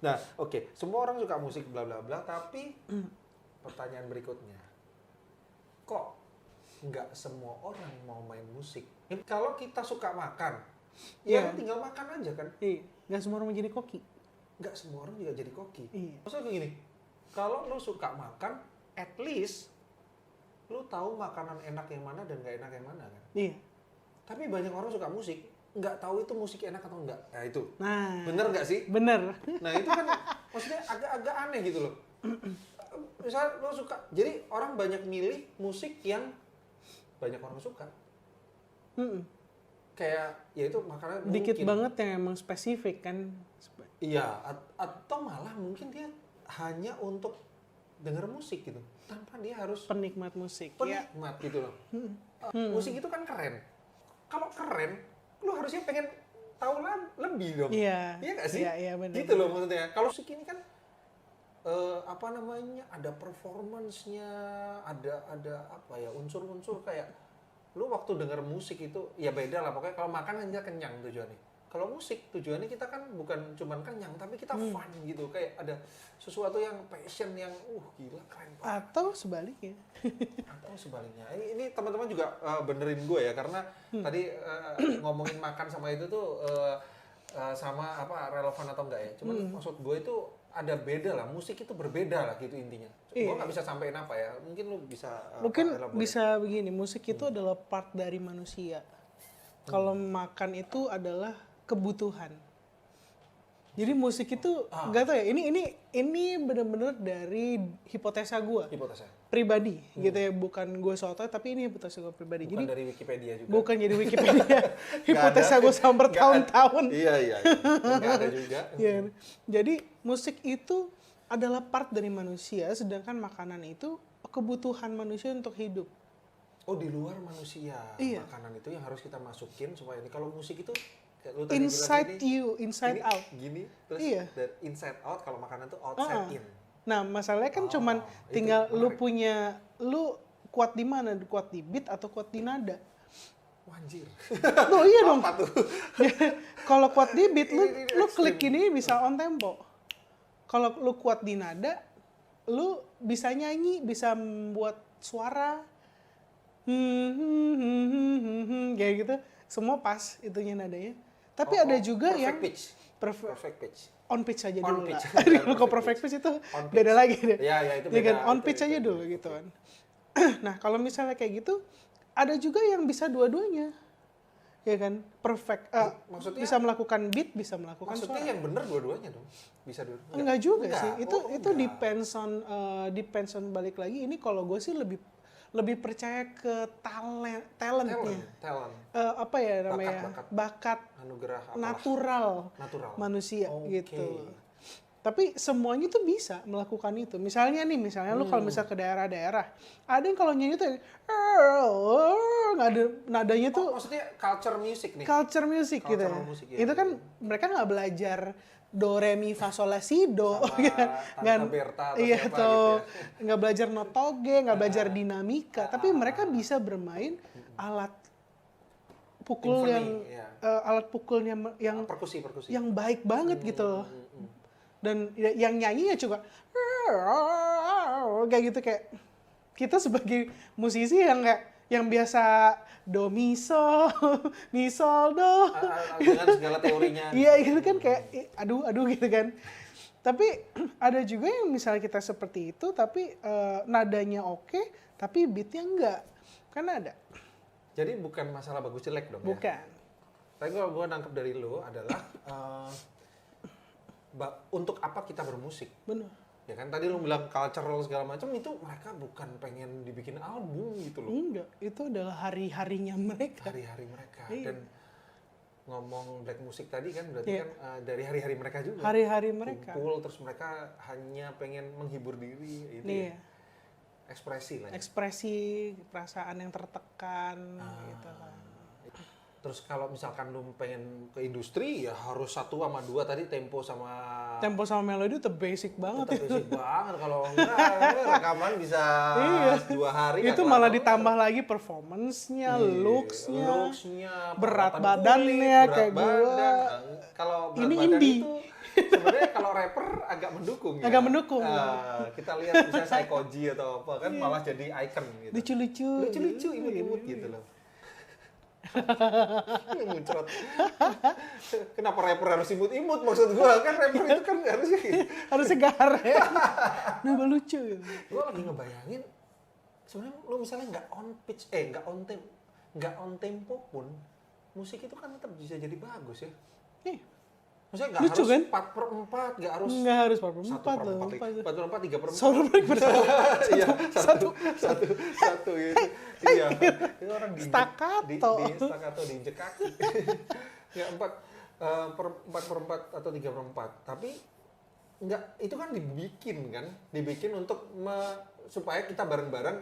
Nah, oke, semua orang suka musik bla bla bla, tapi pertanyaan berikutnya, kok nggak semua orang mau main musik? Kalau kita suka makan, ya lu tinggal makan aja kan? Iya, nggak semua orang mau jadi koki. Nggak semua orang juga jadi koki. Iya. Maksudnya kayak gini, kalau lu suka makan, at least lu tahu makanan enak yang mana dan nggak enak yang mana kan? Iya. Tapi banyak orang suka musik, nggak tahu itu musik enak atau enggak. Nah itu, Nah, bener nggak sih? bener. Nah itu kan maksudnya agak-agak aneh gitu loh. Misal lo suka, jadi orang banyak milih musik yang banyak orang suka. Kayak, ya itu makanya Dikit mungkin. banget yang emang spesifik kan. Iya, atau malah mungkin dia hanya untuk denger musik gitu. Tanpa dia harus Penikmat musik. Ya. penikmat gitu loh. Musik itu kan keren. Kalau keren, lo harusnya pengen tahu lebih dong. Iya. Iya nggak sih? Iya, iya benar. Gitu loh maksudnya. Kalau musik ini kan apa namanya? Ada performance-nya, ada apa ya? Unsur-unsur kayak lu waktu denger musik itu ya beda lah pokoknya. Kalau makan kan kita kenyang tujuannya. Kalau musik tujuannya kita kan bukan cuman kenyang tapi kita fun gitu. Kayak ada sesuatu yang passion yang gila keren banget. Atau sebaliknya. Atau sebaliknya. Ini teman-teman juga benerin gue ya karena tadi ngomongin makan sama itu tuh sama apa relevan atau enggak ya. Cuman maksud gue itu ada beda lah. Musik itu berbeda lah gitu intinya. Gue nggak bisa sampein apa ya. Mungkin lu bisa Mungkin elaborate. bisa begini, musik itu adalah part dari manusia. Kalau makan itu adalah kebutuhan. Jadi musik itu nggak tahu ya. Ini benar-benar dari hipotesa gue Hipotesa. pribadi gitu ya, bukan gue sotoy tapi ini hipotesa gue pribadi. Bukan Jadi dari Wikipedia juga. bukan jadi Wikipedia. Hipotesa ada. gue sama bertahun-tahun. Iya. Nggak ada juga. Iya. Jadi musik itu adalah part dari manusia, sedangkan makanan itu kebutuhan manusia untuk hidup. Oh di luar manusia. Iya. Makanan itu yang harus kita masukin supaya ini. Kalau musik itu kayak lu tadi Inside bilang gini, you, inside ini out. Gini terus Iya. dari inside out. Kalau makanan itu outside in. Nah, masalahnya kan cuman itu tinggal lu menarik. lu kuat di mana? Kuat di beat atau kuat di nada? Wah, anjir. Loh iya dong. Apa tuh? Kalau kuat di beat lu Ini lu ekstrim. klik ini bisa on tempo. Kalau lu kuat di nada, lu bisa nyanyi, bisa membuat suara. Kayak gitu. Semua pas itunya nadanya. Tapi ada juga perfect yang pitch. perfect Perfect pitch. on pitch aja On dulu pitch. lah. Bukan Kalau perfect perfect pitch. pitch itu On pitch. beda lagi deh. Iya, itu Ya kan beda. on Itu- pitch aja itu- dulu gitu kan. Nah, kalau misalnya kayak gitu, ada juga yang bisa dua-duanya. Ya kan? Perfect. Maksudnya- bisa melakukan beat, bisa melakukan Maksudnya suara. yang bener dua-duanya dong? Bisa dua-duanya? Enggak juga Enggak. sih. Itu Oh, itu enggak. depends on balik lagi. Ini kalau gue sih lebih percaya ke talentnya. Talent. Apa ya namanya? Bakat Anugerah apalah. natural manusia Oke. gitu. Tapi semuanya tuh bisa melakukan itu. Misalnya lu kalau misal ke daerah-daerah, ada yang kalau nyanyi tuh nggak ada nadanya tuh Maksudnya culture music nih? culture music gitu. Cultural music, ya. Itu kan mereka nggak belajar do re mi fa sol la si do Sama kan. Tante Berta atau Iya siapa tuh gitu nggak belajar notoge, nggak belajar dinamika, tapi mereka bisa bermain alat pukul Symphony, yang iya. alat pukulnya yang Perkusi. yang baik banget gitu loh. Dan yang nyanyinya juga kayak gitu, kayak kita sebagai musisi yang biasa do mi sol mi sol do Dengan segala teorinya. iya itu kan kayak aduh gitu kan. Tapi ada juga yang misalnya kita seperti itu tapi nadanya oke tapi beatnya enggak, kan ada. Jadi bukan masalah bagus jelek dong ya? Bukan. Tapi kalau gue nangkep dari lo adalah untuk apa kita bermusik? Benar. Ya kan tadi lu bilang cultural segala macam itu mereka bukan pengen dibikin album gitu loh. Enggak, itu adalah hari-harinya mereka. Hari-hari mereka. Iya. Dan ngomong black music tadi kan berarti Iya. kan dari hari-hari mereka juga. Hari-hari mereka. Kumpul terus mereka hanya pengen menghibur diri itu. Iya. Ya. Ekspresi lah ya. Ekspresi perasaan yang tertekan gitu kan. Terus kalau misalkan lu pengen ke industri ya harus 1 sama 2 tadi tempo sama Melodi itu basic banget tetap itu. basic banget. Kalau enggak rekaman bisa 2 hari. Itu malah ditambah lagi performance-nya, looks-nya, berat kekuatan badannya kulit, kayak berat gua. badan. Kalau berat Ini badan indie. itu Sebenarnya kalau rapper agak mendukung ya. Agak mendukung. Kita lihat misalnya Saikoji atau apa kan malah jadi icon gitu. Lucu-lucu. Lucu-lucu, imut-imut gitu loh. Yang muncrat. Kenapa rapper harus imut-imut? Maksud gua kan rapper itu kan harusnya gitu. Harusnya garek. Nambah lucu gitu. Gua lagi ngebayangin sebenarnya lu misalnya nggak on pitch, nggak on tempo pun musik itu kan tetap bisa jadi bagus ya. Nih, Maksudnya nggak lucu harus kan? 4/4, nggak harus nggak harus 4/4 loh. 4/4, 3/4. Solo break bersama. Iya, satu gitu. Iya, itu orang di Staccato. di staccato diinjek kaki. Ya 4/4 atau 3/4. Tapi nggak, itu kan dibikin untuk supaya kita bareng-bareng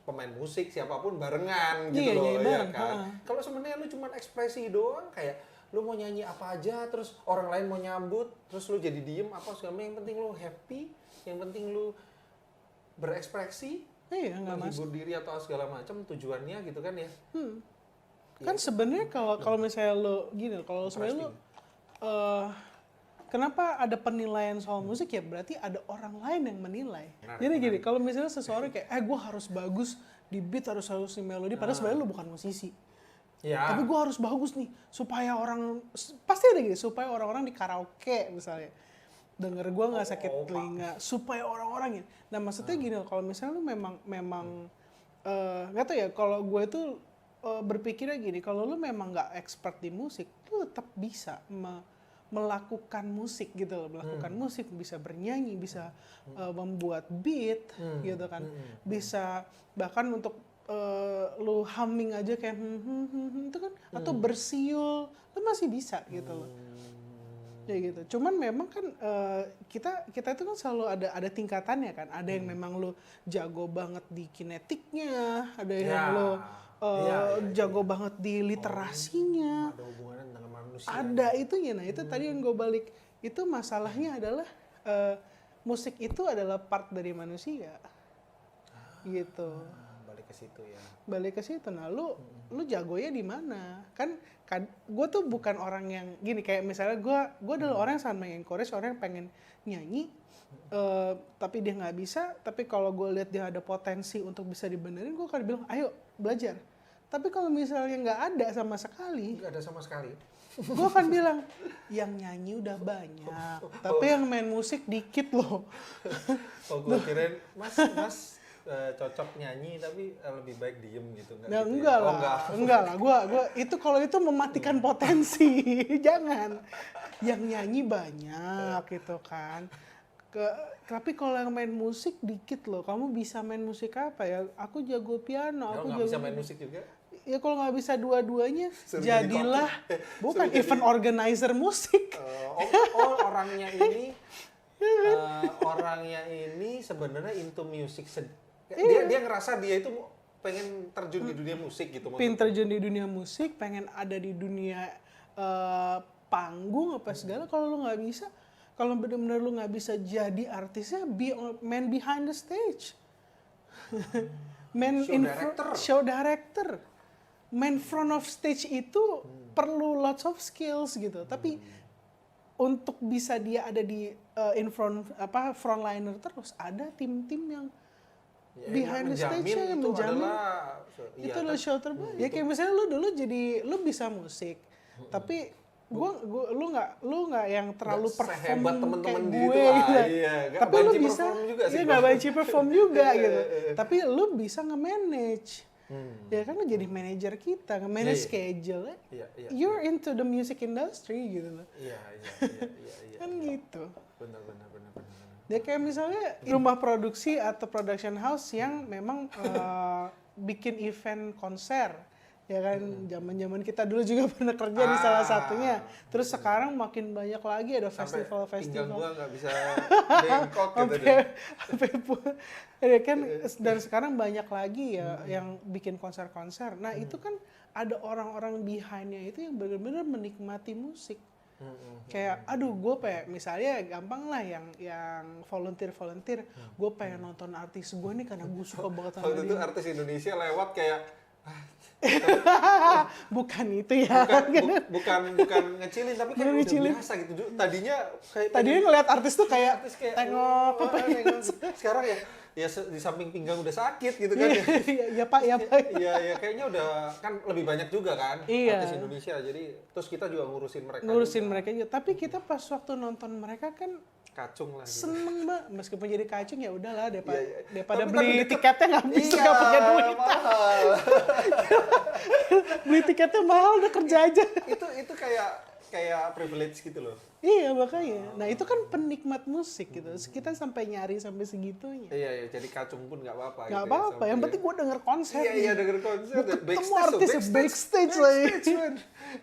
pemain musik siapapun barengan gitu Iya, loh iya, ya bareng, kan. Kalau sebenarnya lu cuma ekspresi doang kayak lu mau nyanyi apa aja terus orang lain mau nyambut terus lu jadi diem apa segala macam, yang penting lu happy, yang penting lu berekspresi, Iya, nggak mas. menghibur diri atau segala macam tujuannya gitu kan ya. Kan sebenarnya kalau misalnya lo gini, kalau sebenarnya lo kenapa ada penilaian soal musik ya berarti ada orang lain yang menilai. Jadi gini, kalau misalnya seseorang kayak gue harus bagus di beat, harus di melodi, padahal sebenarnya lo bukan musisi. Ya. Tapi gue harus bagus nih supaya pasti ada gitu, supaya orang-orang di karaoke misalnya denger gue nggak sakit telinga, supaya orang-orang ya. Nah maksudnya gini, kalau misalnya lu memang nggak tahu ya, kalau gue tuh berpikirnya gini, kalau lu memang nggak expert di musik, lu tetap bisa melakukan musik gitu loh, melakukan musik, bisa bernyanyi, bisa membuat beat gitu kan, bisa bahkan untuk lu humming aja kayak itu kan, atau bersiul, lu masih bisa gitu loh. Ya gitu. Cuman memang kan kita itu kan selalu ada tingkatannya kan. Ada yang memang lu jago banget di kinetiknya, ada yang lu jago banget di literasinya. Ada hubungannya dengan manusia. Ada itunya. Nah, itu tadi yang gue balik. Itu masalahnya adalah musik itu adalah part dari manusia. Gitu. Balik ke situ ya. Balik ke situ. Nah, lu jagonya di mana? Kan gue tuh bukan orang yang gini, kayak misalnya gue adalah orang yang sangat mengencourage orang yang pengen nyanyi, tapi dia nggak bisa. Tapi kalau gue lihat dia ada potensi untuk bisa dibenerin, gue akan bilang ayo belajar. Tapi kalau misalnya nggak ada sama sekali, gue akan bilang yang nyanyi udah banyak, tapi yang main musik dikit loh. Oh, gue kirain mas cocok nyanyi tapi lebih baik diem gitu. Nah, gitu enggak ya? Enggak lah. Gua itu kalau itu mematikan potensi. Jangan. Yang nyanyi banyak gitu kan. Tapi kalau yang main musik dikit loh. Kamu bisa main musik apa ya? Aku jago piano. Aku jago bisa main musik juga. Ya kalau nggak bisa dua-duanya, jadilah bukan event organizer musik. Orangnya ini sebenarnya into music. Dia ngerasa dia itu pengen terjun di dunia musik gitu. Pengen terjun di dunia musik, pengen ada di dunia panggung apa segala. Kalau lu nggak bisa, kalau benar-benar lu nggak bisa jadi artisnya, man behind the stage, show director, man front of stage itu perlu lots of skills gitu. Tapi untuk bisa dia ada di frontliner terus, ada tim-tim yang behind the stage yang menjamin itu adalah show terbaik. Ya kayak misalnya lu dulu lu bisa musik, tapi lu nggak yang terlalu perform kayak gue gitu. Tapi lu bisa, ya nggak banci perform juga gitu. Tapi lu bisa nge-manage. Ya kan lu jadi manajer kita, nge-manage schedule. You're into the music industry gitu loh. Iya. Kan gitu. Benar. Ya kayak misalnya rumah produksi atau production house yang memang bikin event konser, ya kan, zaman kita dulu juga pernah kerja di salah satunya. Terus sekarang makin banyak lagi ada festival. Pinggang gua nggak bisa bengkok gitu deh. Ya kan, dan sekarang banyak lagi ya yang bikin konser-konser. Nah itu kan ada orang-orang behind-nya itu yang benar-benar menikmati musik. Kayak gue pengen, misalnya gampang lah yang volunteer, gue pengen nonton artis gue nih karena gue suka banget sama dia. Waktu itu artis Indonesia lewat kayak Bukan itu ya. Bukan ngecilin, tapi kan Bukan udah ngecilin. biasa gitu. Tadinya kayak Tadinya ngeliat artis tuh kayak artis kayak tengok apa ya. nengok. Sekarang ya di samping pinggang udah sakit gitu kan. Ya Pak, ya Pak. Iya, kayaknya udah kan lebih banyak juga kan Iya. artis Indonesia. Jadi terus kita juga ngurusin mereka. Ngurusin juga. mereka juga. Tapi kita pas waktu nonton mereka kan Kacung lah gitu. seneng mbak, meskipun jadi kacung ya udahlah daripada Iya. daripada Tapi beli deket. tiketnya nggak bisa Iya, nggak punya duit. mahal. Beli tiketnya mahal udah kerja aja. itu kayak privilege gitu loh. Iya makanya. Nah itu kan penikmat musik gitu. Kita sampai nyari sampai segitunya. Iya, jadi kacung pun nggak apa-apa. Nggak gitu ya, apa-apa. Yang penting gue denger konser. Iya, denger konser. Gue ketemu Backstage artis tuh, backstage lagi. man.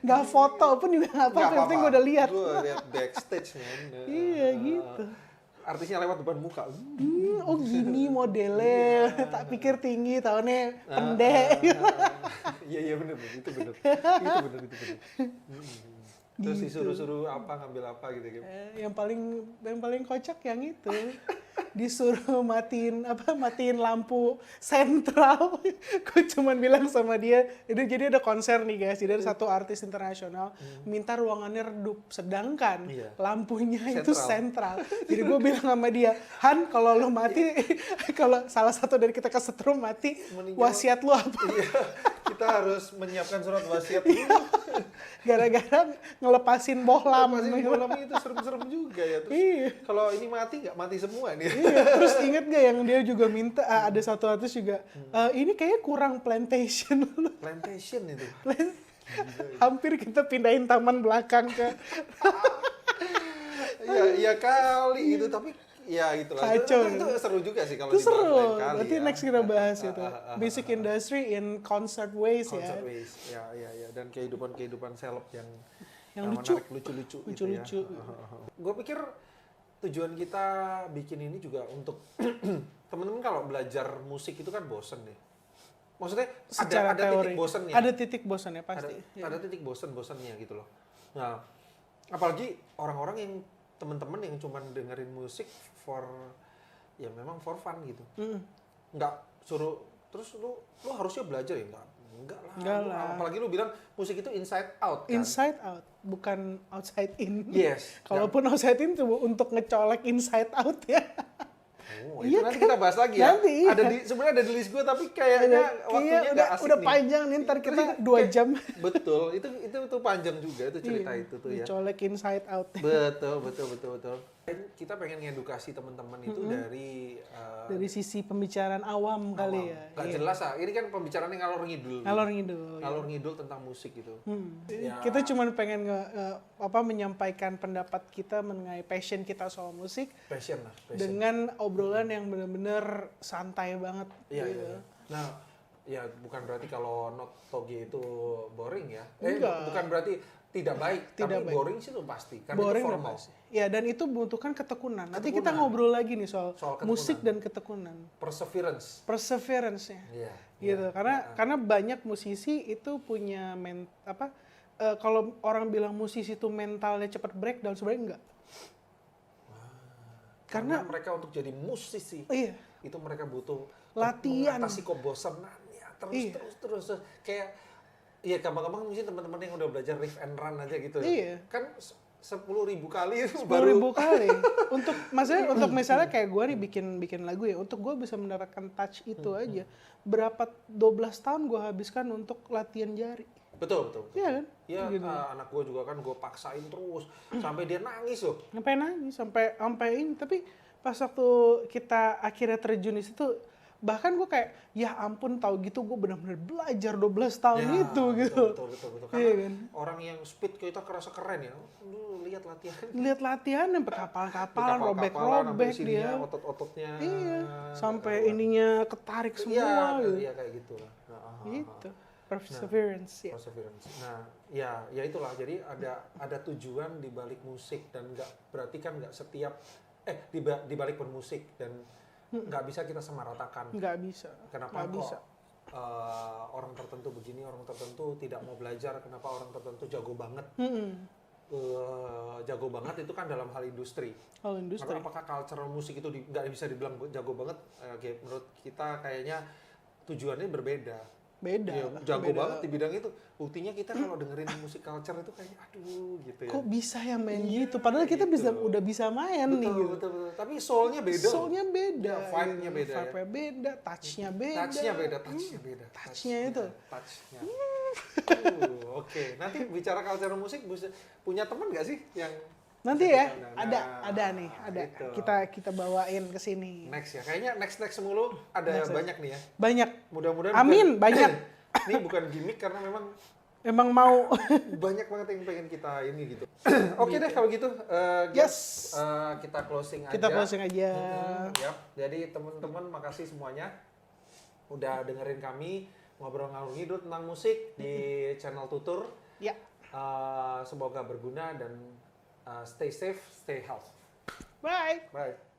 Nggak foto pun juga nggak apa-apa. Yang penting gue udah lihat. Gue lihat backstage, man. Iya gitu. Artisnya lewat depan muka. Oh gini modelnya. Tak pikir tinggi, tahunnya pendek. Iya bener, itu bener. Itu bener. Terus disuruh-suruh ngambil apa gitu. Yang paling kocak yang itu disuruh matiin lampu sentral. Gue cuman bilang sama dia, jadi ada konser nih guys, jadi ada satu artis internasional minta ruangannya redup, sedangkan lampunya itu sentral. Jadi gue bilang sama dia, Han kalau lo mati, kalau salah satu dari kita kesetrum mati, wasiat lo apa? Iya, kita harus menyiapkan surat wasiat dulu. Gara-gara ngelepasin bohlam. Masih bohlam itu serem-serem juga ya. Terus kalau ini mati nggak mati semua nih. Iya, terus inget gak yang dia juga minta, ada satu artis juga, ini kayaknya kurang plantation. Plantation itu. Hampir kita pindahin taman belakang ke Ya kali itu, tapi ya gitulah. Kacau. Itu seru juga sih kalau itu dibahas seru. lain kali. Berarti ya. next kita bahas itu. Basic industry in concert ways Concert ya. ways. Ya. Dan kehidupan seleb yang lucu. menarik, lucu-lucu. Lucu-lucu. Gitu ya. Gue pikir tujuan kita bikin ini juga untuk temen-temen kalau belajar musik itu kan bosen ya. Maksudnya Secara ada teori. titik bosennya. Ada titik bosannya pasti. Ada titik bosennya gitu loh. Nah, apalagi orang-orang yang temen-temen yang cuman dengerin musik memang for fun gitu. Nggak suruh terus lu harusnya belajar ya enggak lah. Apalagi lu bilang musik itu inside out kan. Inside out, bukan outside in. Yes. Kalaupun outside in tuh untuk ngecolek inside out ya. Oh, itu nanti kita bahas lagi ya. Nanti, sebenarnya ada di list gue tapi kayaknya waktunya nggak asik udah nih. panjang nih, ntar kita 2 jam. Betul, itu panjang juga itu cerita itu tuh ya. Colek inside out. Betul. Kita pengen ngedukasi teman-teman itu dari sisi pembicaraan awam kali ya. Gak jelas lah, ini kan pembicaraannya ngalor ngidul. Ngalor ngidul tentang musik gitu. Ya. Kita cuma pengen menyampaikan pendapat kita mengenai passion kita soal musik. Passion. Dengan obrolan yang benar-benar santai banget. Iya. Gitu. Nah, ya bukan berarti kalau not toge itu boring ya. Enggak. Bukan berarti tidak baik, tapi boring sih itu pasti. Karena boring itu formal. Ya, dan itu membutuhkan ketekunan. Nanti kita ngobrol lagi nih soal musik dan ketekunan. Perseverance-nya. Iya. Gitu. Karena banyak musisi itu punya kalau orang bilang musisi itu mentalnya cepat breakdown, sebenarnya enggak. Karena mereka untuk jadi musisi, itu mereka butuh latihan, mengatasi kebosanannya terus kayak gampang-gampang mungkin teman-teman yang udah belajar riff and run aja gitu. Kan 10.000 kali itu 10.000 kali. Untuk misalnya kayak gue nih bikin lagu ya, untuk gue bisa mendapatkan touch itu aja berapa 12 tahun gue habiskan untuk latihan jari. Betul. Iya kan? Iya, gitu. Anak gue juga kan gue paksain terus sampai dia nangis loh. Sampai ini. Tapi pas waktu kita akhirnya terjun di situ, bahkan gue kayak, ya ampun tahu gitu gue benar-benar belajar 12 tahun itu gitu. Betul. Karena kan? Orang yang speed kita kerasa keren ya. Lu lihat latihan sampai kapal-kapalan, robek-robek dia. Otot-ototnya. Iya, sampai ininya ketarik semua gitu. Iya kayak gitu lah. Gitu. Perseverance. Nah, ya itulah. Jadi ada tujuan di balik musik dan berarti kan nggak setiap di balik bermusik dan nggak bisa kita samaratakan. Nggak bisa. Kenapa kok orang tertentu begini, orang tertentu tidak mau belajar? Kenapa orang tertentu jago banget? Jago banget itu kan dalam hal industri. Maka apakah cultural musik itu nggak bisa dibilang jago banget? Menurut kita kayaknya tujuannya berbeda. beda. Iya, jago beda. banget di bidang itu. Buktinya kita kalau dengerin musik culture itu kayak aduh gitu ya. Kok bisa ya main Iya, gitu? Padahal kita gitu. udah bisa main Betul, nih gitu. betul. Tapi soul-nya beda. loh. Soulnya beda, Ya, vibe-nya gitu. beda ya. Vibe-nya beda, touch-nya beda. Touch-nya beda, touch-nya beda. Touch-nya itu. Touch-nya. Oke. Nanti bicara culture musik punya teman nggak sih yang Nanti bisa ya, kita undang? ada nih, ada. Gitu. Kita bawain ke sini. Next ya. Kayaknya next mulu ada Next. banyak nih ya. Banyak. Mudah-mudahan Amin, banyak. Ini bukan gimmick karena memang Emang mau. banyak banget yang pengen kita ini gitu. Oke deh kalau gitu. Yes. Kita closing aja. Kita closing aja. Yap. Jadi teman-teman makasih semuanya udah dengerin kami ngobrol ngalur ngidul tentang musik di channel Tutur. Ya. Semoga berguna dan stay safe, stay healthy. Bye. Bye.